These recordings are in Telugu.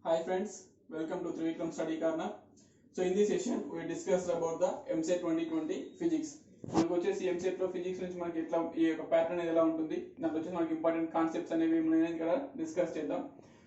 Hi friends, welcome to Trivikram Study Corner. So in this session we discussed about the MCET 2020 physics. మనకు వచ్చేసి ఎంసెట్ లో ఫిజిక్స్ నుంచి మనకి ఎట్లా ఈ యొక్క ప్యాటర్న్ ఎలా ఉంటుంది దాంట్లో వచ్చేసి మనకి ఇంపార్టెంట్ కాన్సెప్ట్స్ అనేవి ఏమైనా ఇక్కడ డిస్కస్ చేద్దాం.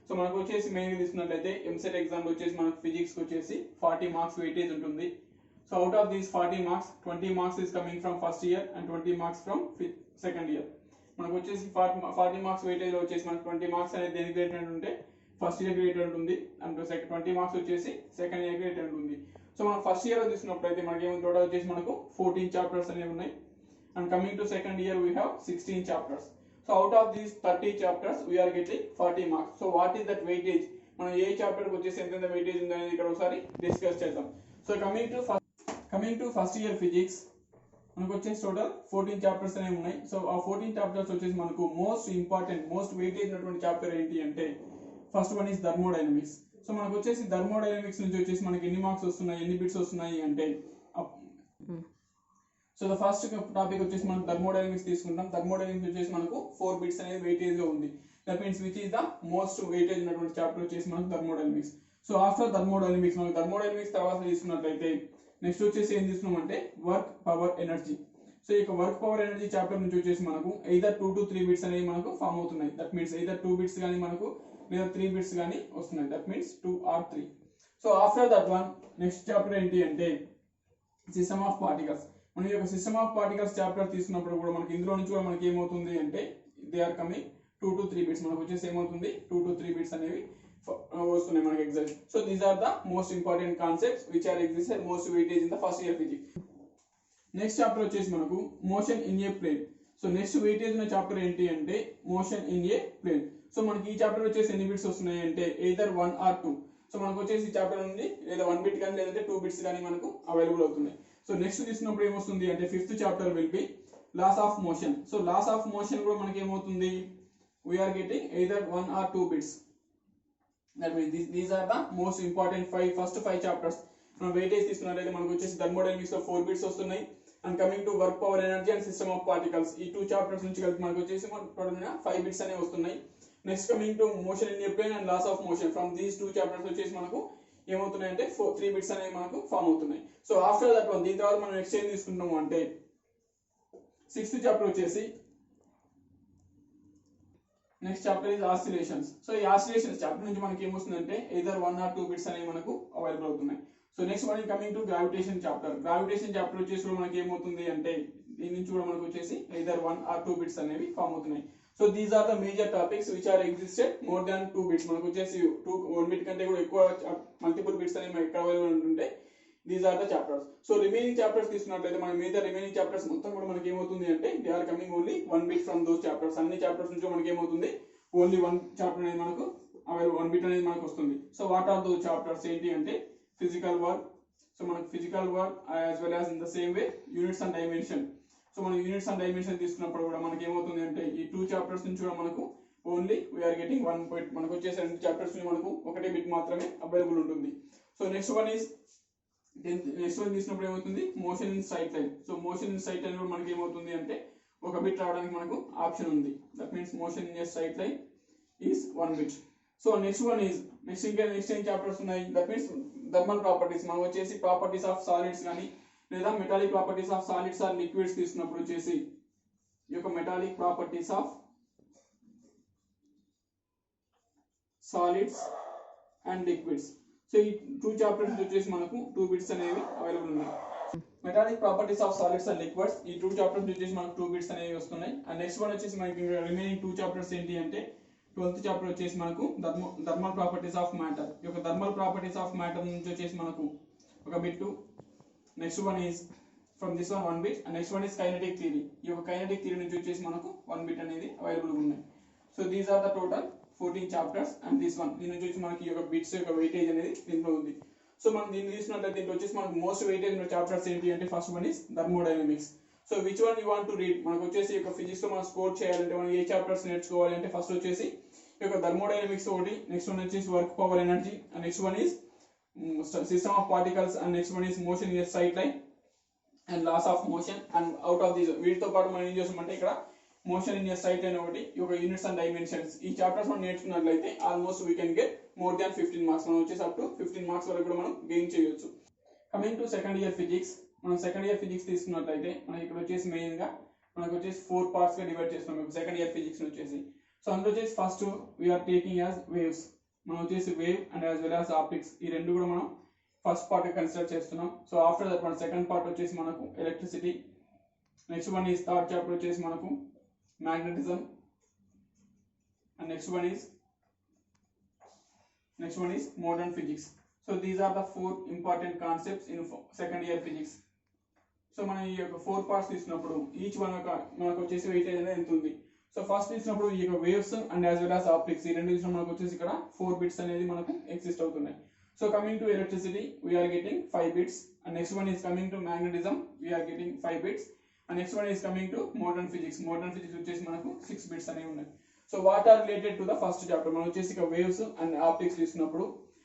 సో మనకు వచ్చేసి మెయిన్ తీసుకున్నట్లయితే ఎంసెట్ ఎగ్జామ్ లో వచ్చేసి మనకు ఫిజిక్స్ కి వచ్చేసి 40 మార్క్స్ వెయిటేజ్ ఉంటుంది. So out of these 40 marks 20 marks is coming from first year and 20 marks from second year. మనకు వచ్చేసి 40 మార్క్స్ వెయిటేజ్ లో వచ్చేసి మనకు 20 మార్క్స్ అనేది దేనికి రిలేటెడ్ ఉంటే ఫస్ట్ ఇయర్ రిలేటెడ్ ఉంటుంది అండ్ 20 మార్క్స్ వచ్చేసి సెకండ్ ఇయర్ రిలేటెడ్ ఉంటుంది. సో మనం ఫస్ట్ ఇయర్ లో తీసుకున్నప్పుడైతే మనకి ఏమైనా టోటల్ వచ్చేసి మనకు 14 చాప్టర్స్ అనేవి ఉన్నాయి and coming to second year we have 16 chapters. So out of these 30 chapters we are getting 40 marks. So what is that weightage, మనం ఏ చాప్టర్ కి వచ్చేసి ఎంత వెయిటేజ్ ఉంది అనేది ఇక్కడ ఒకసారి డిస్కస్ చేద్దాం. So coming to first year physics మనకు వచ్చేసి టోటల్ 14 చాప్టర్స్ అనేవి ఉన్నాయి. సో ఆ 14 చాప్టర్స్ వచ్చేసి మనకు మోస్ట్ ఇంపార్టెంట్ మోస్ట్ వెయిటేజ్ ఉన్నటువంటి చాప్టర్ ఏంటి అంటే first one is thermodynamics. So మనకు వచ్చేసి థర్మోడైనమిక్స్ నుంచి వచ్చేసి మనకి ఎన్ని మార్క్స్ వస్తున్నాయి, ఎన్ని బిట్స్ వస్తున్నాయి అంటే సో ద ఫస్ట్ టాపిక్ వచ్చేసి మనం థర్మోడైనమిక్స్ తీసుకుంటాం. థర్మోడైనమిక్స్ వచ్చేసి మనకు 4 బిట్స్ అనేది వెయిటేజ్ గా ఉంది. That means which is the most weightage ఉన్నటువంటి చాప్టర్ వచ్చేసి మనకు థర్మోడైనమిక్స్. సో ఆఫ్టర్ థర్మోడైనమిక్స్ మనకు థర్మోడైనమిక్స్ తర్వాత తీసుకున్నట్లయితే నెక్స్ట్ వచ్చేసి ఏం తీసుకున్నామంటే వర్క్ పవర్ ఎనర్జీ. సో ఈ వర్క్ పవర్ ఎనర్జీ చాప్టర్ నుంచి వచ్చేసి మనకు either 2 to 3 బిట్స్ అనేవి మనకు ఫామ్ అవుతున్నాయి. దట్ మీన్స్ either 2 బిట్స్ కానీ మనకు లేదా 3 బిట్స్ కానీ వస్తున్నాయి. That means 2 or 3. So after that one next chapter ఏంటి అంటే సిస్టమ్ ఆఫ్ పార్టికల్స్. మనం ఈ యొక్క సిస్టమ్ ఆఫ్ పార్టికల్స్ చాప్టర్ తీసుకున్నప్పుడు కూడా మనకి ఇందులో నుంచి కూడా మనకి ఏమవుతుంది అంటే they are coming 2 to 3 bits. మనకు వచ్చేసి ఏమవుతుంది 2 to 3 బిట్స్ అనేవి వస్తున్నాయి మనకి exam. So these are the most important concepts which are exist most weightage in the first year physics. Next chapter వచ్చేసి మనకు motion in a plane. So next weightage ఉన్న చాప్టర్ ఏంటి అంటే motion in a plane. So మనకి ఈ చాప్టర్ వచ్చేసి ఎన్ని బిట్స్ వస్తున్నాయి అంటే either 1 or 2. సో మనకు వచ్చేసి ఈ చాప్టర్ నుండి లేదా 1 బిట్ కానీ లేదంటే 2 బిట్స్ కానీ మనకు అవైలబుల్ అవుతున్నాయి. సో నెక్స్ట్ తీసుకున్నప్పుడు ఏమొస్తుంది అంటే fifth chapter will be laws of motion. So laws of motion కూడా మనకి ఏమవుతుంది we are getting either 1 or 2 bits. That means these are the most important first 5 chapters. మనం వెయిటేజ్ తీసుకున్నట్లయితే మనకు వచ్చేసి థర్మోడైనమిక్స్ లో 4 బిట్స్ వస్తున్నాయి and coming to work power energy and system of particles ఈ 2 చాప్టర్స్ నుంచి కలిపి మనకు వచ్చేసి టోటల్ 5 బిట్స్ అనేవి వస్తున్నాయి. Next coming to motion in a plane and laws of motion from these 2 chapters వచ్చేసి మనకు ఏమవుతున్నాయి అంటే 3 బిట్స్ అనేవి మనకు ఫామ్ అవుతున్నాయి. సో ఆఫ్టర్ దట్ వన్ దీని తర్వాత మనం నెక్స్ట్ ఏం తీసుకుంటాము అంటే సిక్స్త్ చాప్టర్ వచ్చేసి next chapter is oscillations. So ఈ ఆసిలేషన్స్ చాప్టర్ నుంచి మనకి ఏమొస్తుందంటే either 1 or 2 బిట్స్ అనేవి మనకు అవైలబుల్ అవుతున్నాయి. So next one coming to gravitation chapter. Gravitation chapter వచ్చేసి మనకి ఏమవుతుంది అంటే దీని నుంచి కూడా మనకు వచ్చేసి either 1 or 2 బిట్స్ అనేవి ఫామ్ అవుతున్నాయి. So these are the major topics which are existed more than 2 bits. మనకు వచ్చేసి 1 బిట్ కంటే కూడా ఎక్కువ మల్టిపుల్ బిట్స్ అనేవి ఎక్కడ అవైలబుల్ ఉంటుంటే these are the chapters. So remaining chapters తీసుకున్నట్లయితే మన మేజర్ రిమైనింగ్ చాప్టర్స్ మొత్తం కూడా మనకి ఏమవుతుంది అంటే they are coming only 1 bit from those chapters. అన్ని చాప్టర్స్ నుంచి మనకి ఏమవుతుంది ఓన్లీ 1 చాప్టర్ అనేది మనకు అవైలబుల్ 1 బిట్ అనేది మనకు వస్తుంది. So what are those chapters ఏంటి అంటే ఫిజికల్ వర్క్. సో మనకు physical world as well as in the same way units and dimension. So మనం యూనిట్స్ అండ్ డైమెన్షన్ తీసుకున్నప్పుడు కూడా మనకి ఏమవుతుంది అంటే ఈ 2 చాప్టర్స్ నుంచి కూడా మనకు ఓన్లీ వీఆర్ గెటింగ్ 1 బిట్. మనకు వచ్చేసి 2 చాప్టర్స్ నుంచి మనకు 1 బిట్ మాత్రమే అవైలబుల్ ఉంటుంది. సో నెక్స్ట్ వన్ తీసుకున్నప్పుడు ఏమవుతుంది motion in straight line. So motion in straight line కూడా మనకి ఏమవుతుంది అంటే 1 బిట్ రావడానికి మనకు ఆప్షన్ ఉంది. That means motion in a straight line is 1 bit. So next one is next ఏం చాప్టర్స్ ఉన్నాయి దట్ మీన్స్ థర్మల్ ప్రాపర్టీస్. మనం వచ్చేసి ప్రాపర్టీస్ ఆఫ్ సాలిడ్స్ కానీ లేదా metallic properties of solids or liquids తీసుకున్నప్పుడు వచ్చేసి ఈ యొక్క metallic properties of solids and liquids. So ఈ 2 చాప్టర్స్ వచ్చేసి మనకు 2 బిట్స్ అనేవి అవైలబుల్ ఉన్నాయి. Metallic properties of solids and liquids ఈ 2 చాప్టర్స్ వచ్చేసి మనకు 2 బిట్స్ అనేవి వస్తున్నాయి. అండ్ నెక్స్ట్ వన్ వచ్చేసి మనకి రిమైనింగ్ 2 చాప్టర్స్ ఏంటి అంటే 12th చాప్టర్ వచ్చేసి మనకు థర్మల్ ప్రాపర్టీస్ ఆఫ్ మ్యాటర్. ఈ యొక్క థర్మల్ ప్రాపర్టీస్ ఆఫ్ మ్యాటర్ నుంచి వచ్చేసి మనకు 1 bit. Next one is from this one 1 bit and next one is kinetic theory. ఈ యొక్క కైనెటిక్ థియరీ నుంచి వచ్చేసి మనకు 1 బిట్ అనేది అవైలబుల్ ఉన్నాయి. So these are the total 14 chapters and this one దీని నుంచి వచ్చి మనకి ఈ యొక్క బిట్స్ యొక్క వెయిటేజ్ అనేది దీంట్లో ఉంది. సో మనం దీన్ని తీసుకున్నట్లయితే దీంట్లో వచ్చేసి మనకు మోస్ట్ వెయిటేజ్ ఉన్న చాప్టర్స్ ఏంటి అంటే first one is thermodynamics. So which one you want to read. మనకు వచ్చేసి ఈ యొక్క ఫిజిక్స్ లో మనం స్కోర్ చేయాలంటే మనం ఏ చాప్టర్స్ నేర్చుకోవాలి అంటే ఫస్ట్ వచ్చేసి ఈ యొక్క థర్మోడైనమిక్స్ ఒకటి, నెక్స్ట్ వన్ వచ్చేసి work power energy and next one is system of particles and next one is motion in a straight line and laws of motion. And out of these వీటితో పాటు మనం ఏం చేస్తామంటే ఇక్కడ motion in a straight line ఒకటి, ఈ యొక్క యూనిట్స్ అండ్ డైమెన్షన్స్ ఈ చాప్టర్స్ మనం నేర్చుకున్నట్లయితే almost we can get more than 15 marks, మనం వచ్చేసి అప్ టు 15 మార్క్స్ వరకు కూడా మనం గెయిన్ చేయొచ్చు. Coming to second year physics, మనం సెకండ్ ఇయర్ ఫిజిక్స్ తీసుకున్నట్లయితే మనకి ఇక్కడ వచ్చేసి మెయిన్గా మనకు వచ్చేసి 4 పార్ట్స్గా డివైడ్ చేస్తున్నాం సెకండ్ ఇయర్ ఫిజిక్స్ వచ్చేసి. సో అందులో వచ్చేసి first we are taking as waves, మనం వచ్చేసి wave and as well as optics, ఈ రెండు కూడా మనం ఫస్ట్ పార్ట్ కన్సిడర్ చేస్తున్నాం. సో ఆఫ్టర్ దట్ మన సెకండ్ పార్ట్ వచ్చేసి మనకు electricity, next one is third chapter వచ్చేసి మనకు magnetism, and next one is modern physics. So these are the 4 important concepts in second year physics. So మనం ఈ యొక్క 4 పార్ట్స్ తీసుకున్నప్పుడు ఈచ్ వన్ మనకు వచ్చేసి వెయిటేజ్ అనేది ఎంత ఉంది. సో ఫస్ట్ తీసుకున్నప్పుడు ఈ యొక్క waves and as well as optics, ఈ రెండు తీసుకున్న మనకు వచ్చేసి ఇక్కడ 4 బిట్స్ అనేది మనకు ఎగ్జిస్ట్ అవుతున్నాయి. So coming to electricity we are getting 5 bits, and next one is coming to magnetism we are getting 5 bits, and next one is coming to modern physics వచ్చేసి మనకు 6 బిట్స్ అనేవి ఉన్నాయి. So what are related to the first chapter, మనం వచ్చేసి ఇక వేవ్స్ అండ్ ఆప్టిక్స్ తీసుకున్నప్పుడు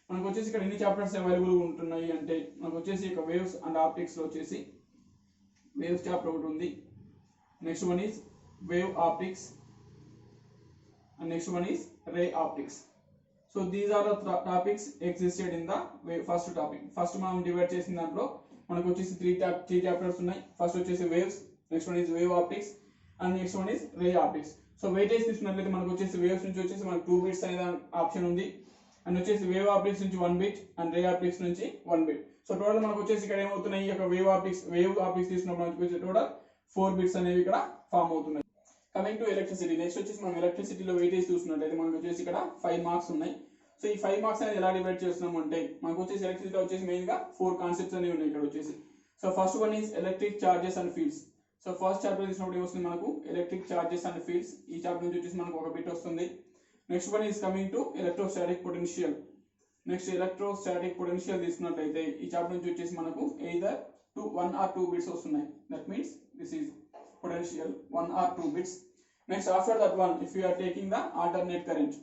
మనకు వచ్చేసి ఇక్కడ ఎన్ని చాప్టర్స్ అవైలబుల్ ఉంటున్నాయి అంటే మనకు వచ్చేసి ఇక వేవ్స్ అండ్ ఆప్టిక్స్ లో వచ్చేసి వేవ్స్ చాప్టర్ ఒకటి ఉంది, next one is wave optics, and next one is ray optics. So these are the topics existed in the first topic. First మనం డివైడ్ చేసిన దాంట్లో మనకు వచ్చేసి 3 చాప్టర్స్ ఉన్నాయి. ఫస్ట్ వచ్చేసి waves, next one is wave optics, and next one is ray optics. So weightage తీసుకున్నట్లయితే మనకు వచ్చేసి వేవ్స్ నుంచి వచ్చేసి మనకు 2 బిట్స్ అనే ఆప్షన్ ఉంది, అండ్ వచ్చేసి వేవ్ ఆప్టిక్స్ నుంచి 1 బిట్, అండ్ రే ఆప్టిక్స్ నుంచి 1 బిట్. సో టోటల్ మనకు వచ్చేసి ఇక్కడ ఏమవుతున్నాయి, ఈ యొక్క వేవ్ ఆప్టిక్స్ తీసుకున్నప్పుడు మనకు వచ్చేసి టోటల్ 4 బిట్స్ అనేవి ఇక్కడ ఫామ్ అవుతున్నాయి. కమింగ్ టు ఎలక్ట్రిసిటీ, నెక్స్ట్ వచ్చేసి మనం ఎలక్ట్రిసిటీలో వెయిటేజ్ చూస్తున్నట్లయితే మనకు వచ్చేసి ఇక్కడ 5 మార్క్స్ ఉన్నాయి. సో ఈ 5 మార్క్స్ అనేది ఎలా డివైడ్ చేస్తున్నాం అంటే మనకు వచ్చేసి ఎలక్ట్రిసిటీలో వచ్చేసి మెయిన్ గా 4 కాన్సెప్ట్స్ అనేవి ఉన్నాయి ఇక్కడ వచ్చేసి. So first one is electric charges and fields. So first chapter తీసినప్పుడు ఏమొస్తుంది మనకు ఎలక్ట్రిక్ చార్జెస్ అండ్ ఫీల్డ్స్, ఈ చాప్టర్ నుంచి వచ్చేసి మనకు 1 బిట్ వస్తుంది. Next one is coming to electrostatic potential. Next electrostatic potential తీసుకున్నట్లయితే ఈ చాప్టర్ నుంచి వచ్చేసి మనకు ఎయిదర్ 1 or 2 బిట్స్ వస్తున్నాయి. That means this is potential 1 or 2 bits. Next after that one, if you are taking the alternate current,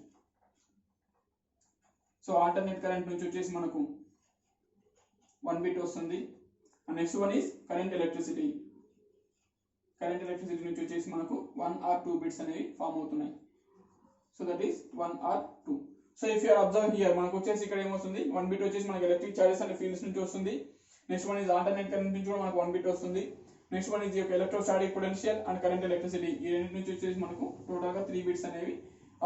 so alternate current నుంచి వచ్చేసి మనకు 1 bit వస్తుంది. And next one is current electricity నుంచి వచ్చేసి మనకు 1 or 2 bits అనేవి ఫామ్ అవుతున్నాయి. So that is 1 or 2. So if you are observe here మనకు వచ్చేసి ఇక్కడ ఏమొస్తుంది, 1 bit వచ్చేసి మనకు ఎలక్ట్రిక్ చార్జెస్ అండ్ ఫీల్డ్స్ నుంచి వస్తుంది. Next one is alternate current నుంచి కూడా మనకు 1 bit వస్తుంది. Next one is electrostatic potential and current electricity, ఈ రెండు నుంచి వచ్చేసి మనకు టోటల్ గా 3 బిట్స్ అనేవి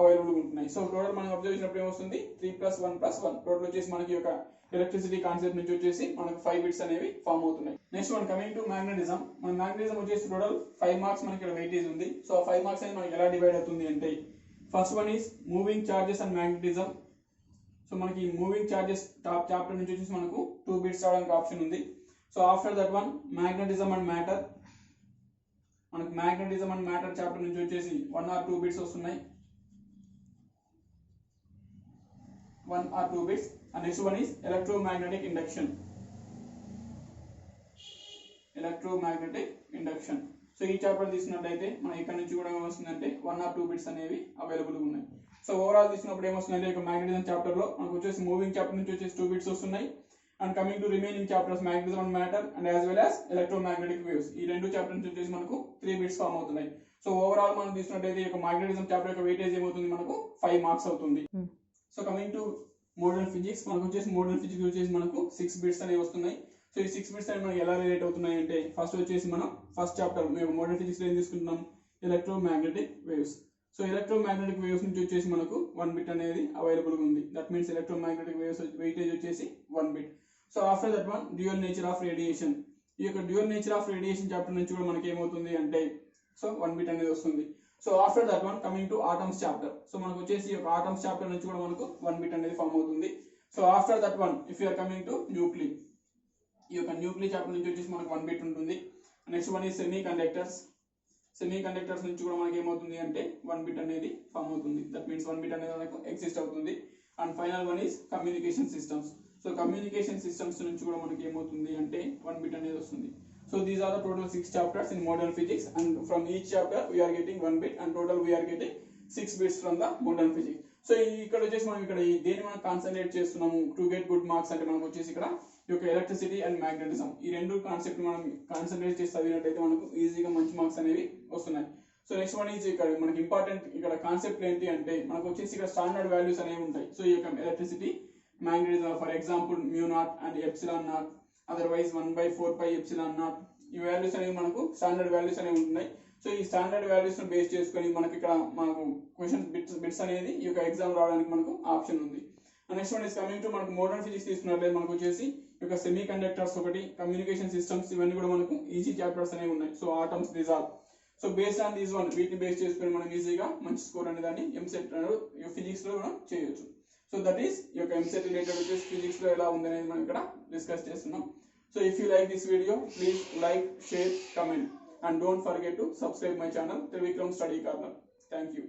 అవైలబుల్ ఉంటున్నాయి. సో టోటల్ మనం అబ్జర్వ్ చేసినప్పుడు ఏమొస్తుంది 3 + 1 + 1, టోటల్ వచ్చేసి మనకి యొక్క ఎలక్ట్రిసిటీ కాన్సెప్ట్ నుంచి వచ్చేసి మనకు 5 బిట్స్ అనేవి ఫామ్ అవుతున్నాయి. Next one coming to magnetism, మన మ్యాగ్నెటిజం వచ్చేసి టోటల్ 5 మార్క్స్ మనకి ఇక్కడ వెయిటేజ్ ఉంది. సో ఆ 5 మార్క్స్ అనేది మనకి ఎలా డివైడ్ అవుతుంది అంటే first one is moving charges and magnetism. So మనకి మూవింగ్ చార్జెస్ టాప్ చాప్టర్ నుంచి వచ్చేసి మనకు 2 బిట్స్ రావడానికి ఆప్షన్ ఉంది. So after that one magnetism and matter, మనకు మ్యాగ్నెటిజం అండ్ మ్యాటర్ చాప్టర్ నుంచి వచ్చేసి 1 or 2 బిట్స్ వస్తున్నాయి, 1 or 2 bits. And next one is electromagnetic induction. So ఈ చాప్టర్ తీసుకున్నట్లయితే మనం ఇక్కడ నుంచి కూడా ఏమొస్తుందంటే 1 or 2 బిట్స్ అనేవి అవైలబుల్ ఉన్నాయి. సో ఓవరాల్ తీసుకున్నప్పుడు ఏమొస్తుందంటే ఇక మ్యాగ్నెటిజం చాప్టర్ లో మనకు వచ్చేసి మూవింగ్ చాప్టర్ నుంచి వచ్చేసి 2 బిట్స్ వస్తున్నాయి. And coming to remaining chapters magnetism and matter and as well as electromagnetic waves, ఈ రెండు చాప్టర్ నుంచి వచ్చేసి మనకు 3 బిట్స్ ఫామ్ అవుతున్నాయి. సో ఓవరాల్ మనం తీసుకున్నట్లయితే ఈ మ్యాగ్నెటిజం చాప్టర్ యొక్క వెయిటేజ్ ఏమవుతుంది మనకు 5 మార్క్స్ అవుతుంది. So coming to modern physics, మనకు వచ్చేసి మోడర్న్ ఫిజిక్స్ వచ్చేసి మనకు 6 బిట్స్ అనేవి వస్తున్నాయి. సో ఈ 6 బిట్స్ అనేవి మనకి ఎలా రిలేట్ అవుతున్నాయి అంటే ఫస్ట్ వచ్చేసి మనం ఫస్ట్ చాప్టర్ మేము మోడర్న్ ఫిజిక్స్ లో ఏం తీసుకుంటున్నాం, electromagnetic waves. So electromagnetic waves నుంచి వచ్చేసి మనకు 1 బిట్ అనేది అవైలబుల్ ఉంది. That means electromagnetic waves weightage వచ్చేసి 1 bit. So after that one dual nature of radiation, ఈ యొక్క dual nature of radiation chapter నుంచి కూడా మనకి ఏమవుతుంది అంటే సో 1 బిట్ అనేది వస్తుంది. So after that one coming to atoms chapter, so మనకు వచ్చేసి ఈ యొక్క ఆటమ్స్ చాప్టర్ నుంచి కూడా మనకు 1 బిట్ అనేది ఫామ్ అవుతుంది. So after that one if you are coming to nuclei, ఈ యొక్క న్యూక్లీ చాప్టర్ నుంచి వచ్చేసి మనకు 1 బిట్ ఉంటుంది. నెక్స్ట్ వన్ ఈ సెమీ కండక్టర్స్ నుంచి కూడా మనకి ఏమవుతుంది అంటే 1 బిట్ అనేది ఫామ్ అవుతుంది. దట్ మీన్స్ 1 బిట్ అనేది మనకు ఎగ్జిస్ట్ అవుతుంది. And final one is communication systems. So communication systems నుంచి కూడా మనకి ఏమవుతుంది అంటే 1 బిట్ అనేది వస్తుంది. So these are the total 6 chapters in modern physics, and from each chapter we are getting 1 bit, and total we are getting 6 bits from the modern physics. So ఇక్కడ వచ్చేసి మనం ఇక్కడ దేని మనం కాన్సంట్రేట్ చేస్తున్నాము టు గెట్ గుడ్ మార్క్స్ అంటే మనకు వచ్చేసి ఇక్కడ ఈ యొక్క ఎలక్ట్రిసిటీ అండ్ మ్యాగ్నెటిజం, ఈ రెండు కాన్సెప్ట్ మనం కాన్సంట్రేట్ చేసి చదివినట్టయితే మనకు ఈజీగా మంచి మార్క్స్ అనేవి వస్తున్నాయి. సో నెక్స్ట్ వన్ ఈజ్ ఇక్కడ మనకి ఇంపార్టెంట్ ఇక్కడ కాన్సెప్ట్ ఏంటి అంటే మనకు వచ్చేసి ఇక్కడ స్టాండర్డ్ వాల్యూస్ అనేవి ఉంటాయి. సో ఈ యొక్క electricity magnetism for example μ0 and ε0, otherwise 1/4πε0, ఈ వాల్యూస్ అనేవి మనకు స్టాండర్డ్ వాల్యూస్ అనేవి ఉంటున్నాయి. సో ఈ స్టాండర్డ్ వాల్యూస్ ను బేస్ చేసుకొని మనకి ఇక్కడ మనకు క్వశ్చన్ బిట్స్ అనేది ఈ యొక్క ఎగ్జామ్ రావడానికి మనకు ఆప్షన్ ఉంది. Next one is coming to మనకు మోడర్న్ ఫిజిక్స్ తీసుకున్నట్లయితే మనకు వచ్చేసి ఈ యొక్క సెమీ కండక్టర్స్ ఒకటి, కమ్యూనికేషన్ సిస్టమ్స్, ఇవన్నీ కూడా మనకు ఈజీ చాప్టర్స్ అనేవి ఉన్నాయి. So atoms, these are. So based on these one, వీటిని బేస్ చేసుకొని మనం ఈజీగా మంచి స్కోర్ అనే దాన్ని ఎంసెట్ ఫిజిక్స్ లో మనం చేయొచ్చు. సో దట్ ఈస్ ఈ యొక్క ఎంసెట్ రిలేటెడ్ వచ్చేసి ఫిజిక్స్ లో ఎలా ఉంది అనేది మనం ఇక్కడ డిస్కస్ చేస్తున్నాం. So if you like this video, please like, share, comment, and don't forget to subscribe my channel Trivikram Study Corner. Thank you.